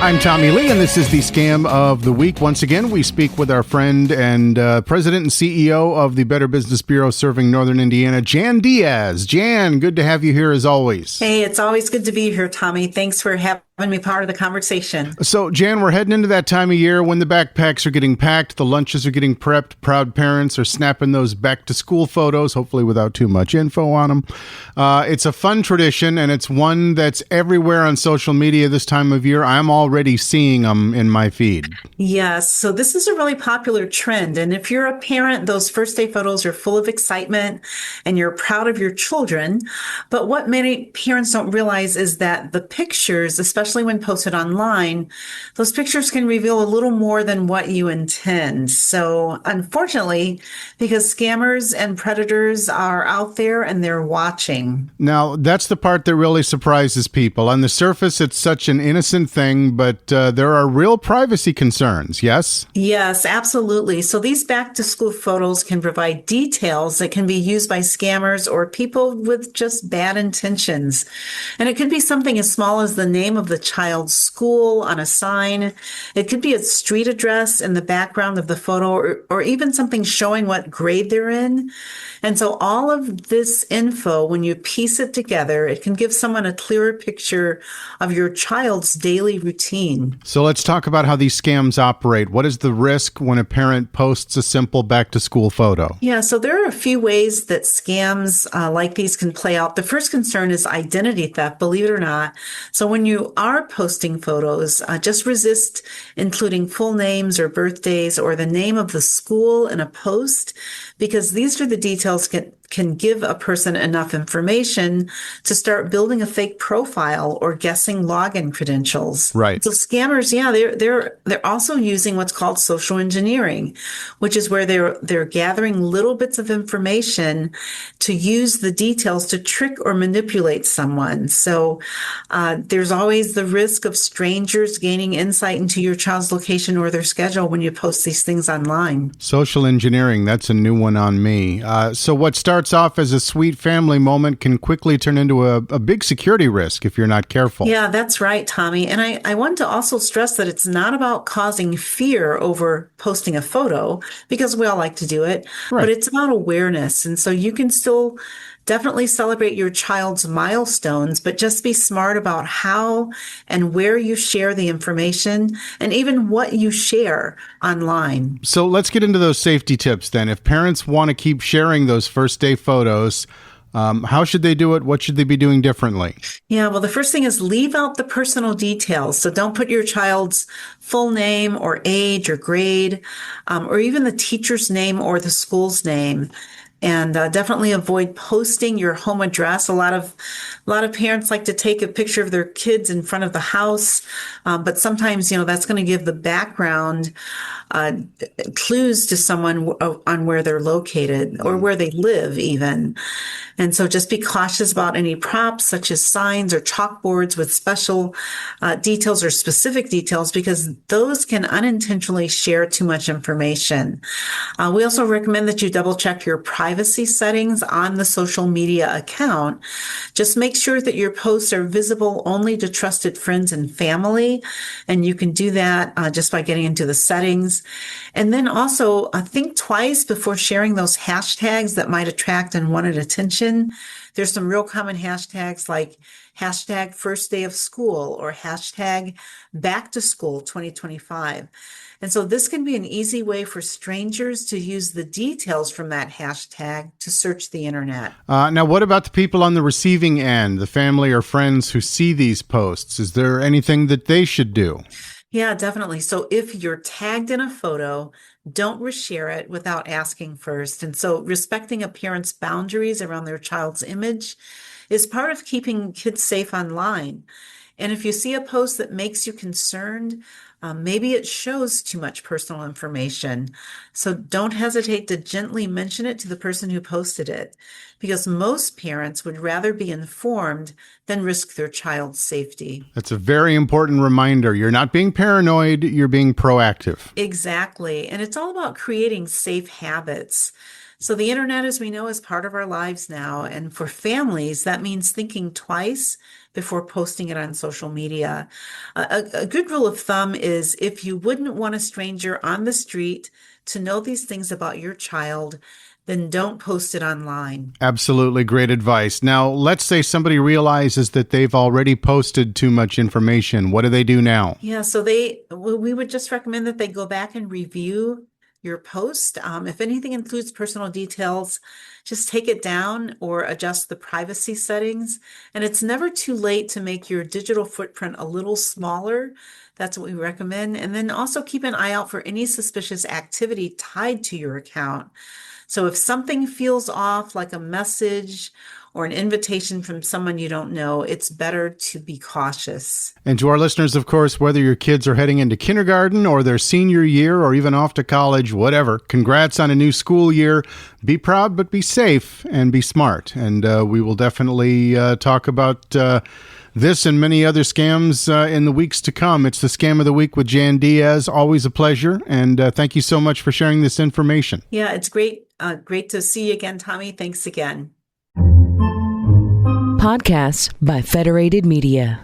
I'm Tommie Lee, and this is the Scam of the Week. Once again, we speak with our friend and President and CEO of the Better Business Bureau serving Northern Indiana, Jan Diaz. Jan, good to have you here as always. Hey, it's always good to be here, Tommie. Thanks for having me part of the conversation. So, Jan, we're heading into that time of year when the backpacks are getting packed, the lunches are getting prepped, proud parents are snapping those back-to-school photos, hopefully without too much info on them. It's a fun tradition, and it's one that's everywhere on social media this time of year. I'm already seeing them in my feed. Yes, so this is a really popular trend. And if you're a parent, those first day photos are full of excitement and you're proud of your children. But what many parents don't realize is that the pictures, especially when posted online, those pictures can reveal a little more than what you intend. So unfortunately, because scammers and predators are out there and they're watching. Now, that's the part that really surprises people. On the surface, it's such an innocent thing, but there are real privacy concerns, yes? Yes, absolutely. So these back to school photos can provide details that can be used by scammers or people with just bad intentions. And it could be something as small as the name of the child's school on a sign. It could be a street address in the background of the photo, or even something showing what grade they're in. And so all of this info, when you piece it together, it can give someone a clearer picture of your child's daily routine. So let's talk about how these scams operate. What is the risk when a parent posts a simple back-to-school photo? Yeah, so there are a few ways that scams like these can play out. The first concern is identity theft, believe it or not. So when you are posting photos, just resist including full names or birthdays or the name of the school in a post, because these are the details can give a person enough information to start building a fake profile or guessing login credentials. Right. So scammers, yeah, they're also using what's called social engineering, which is where they're gathering little bits of information to use the details to trick or manipulate someone. So there's always the risk of strangers gaining insight into your child's location or their schedule when you post these things online. Social engineering, that's a new one on me. So what starts off as a sweet family moment can quickly turn into a big security risk if you're not careful. Yeah, that's right, Tommie. And I want to also stress that it's not about causing fear over posting a photo, because we all like to do it, Right. but it's about awareness. And so you can still definitely celebrate your child's milestones, but just be smart about how and where you share the information and even what you share online. So let's get into those safety tips then. If parents want to keep sharing those first day photos, how should they do it? What should they be doing differently? Yeah, well, the first thing is leave out the personal details. So don't put your child's full name or age or grade, or even the teacher's name or the school's name. And definitely avoid posting your home address. A lot of parents like to take a picture of their kids in front of the house, but sometimes that's going to give the background clues to someone on where they're located or where they live even. And so just be cautious about any props such as signs or chalkboards with special details or specific details, because those can unintentionally share too much information. We also recommend that you double check your privacy settings on the social media account. Just make sure that your posts are visible only to trusted friends and family. And you can do that just by getting into the settings. And then also think twice before sharing those hashtags that might attract unwanted attention. There's some real common hashtags like hashtag first day of school or hashtag back to school 2025. And so this can be an easy way for strangers to use the details from that hashtag to search the internet. Now, what about the people on the receiving end, the family or friends who see these posts? Is there anything that they should do? Yeah, definitely. So if you're tagged in a photo, don't reshare it without asking first. And so respecting a parent's boundaries around their child's image is part of keeping kids safe online. And if you see a post that makes you concerned, maybe it shows too much personal information. So don't hesitate to gently mention it to the person who posted it, because most parents would rather be informed than risk their child's safety. That's a very important reminder. You're not being paranoid, you're being proactive. Exactly. And it's all about creating safe habits. So the internet, as we know, is part of our lives now. And for families, that means thinking twice before posting it on social media. A good rule of thumb is if you wouldn't want a stranger on the street to know these things about your child, then don't post it online. Absolutely great advice. Now, let's say somebody realizes that they've already posted too much information. What do they do now? Yeah, so we would just recommend that they go back and review your post. If anything includes personal details, just take it down or adjust the privacy settings. And it's never too late to make your digital footprint a little smaller. That's what we recommend. And then also keep an eye out for any suspicious activity tied to your account. So if something feels off, like a message or an invitation from someone you don't know, it's better to be cautious. And to our listeners, of course, whether your kids are heading into kindergarten or their senior year or even off to college, whatever, congrats on a new school year. Be proud, but be safe and be smart. And we will definitely talk about this and many other scams in the weeks to come. It's the Scam of the Week with Jan Diaz. Always a pleasure. And thank you so much for sharing this information. Yeah, it's great. Great to see you again, Tommie. Thanks again. Podcasts by Federated Media.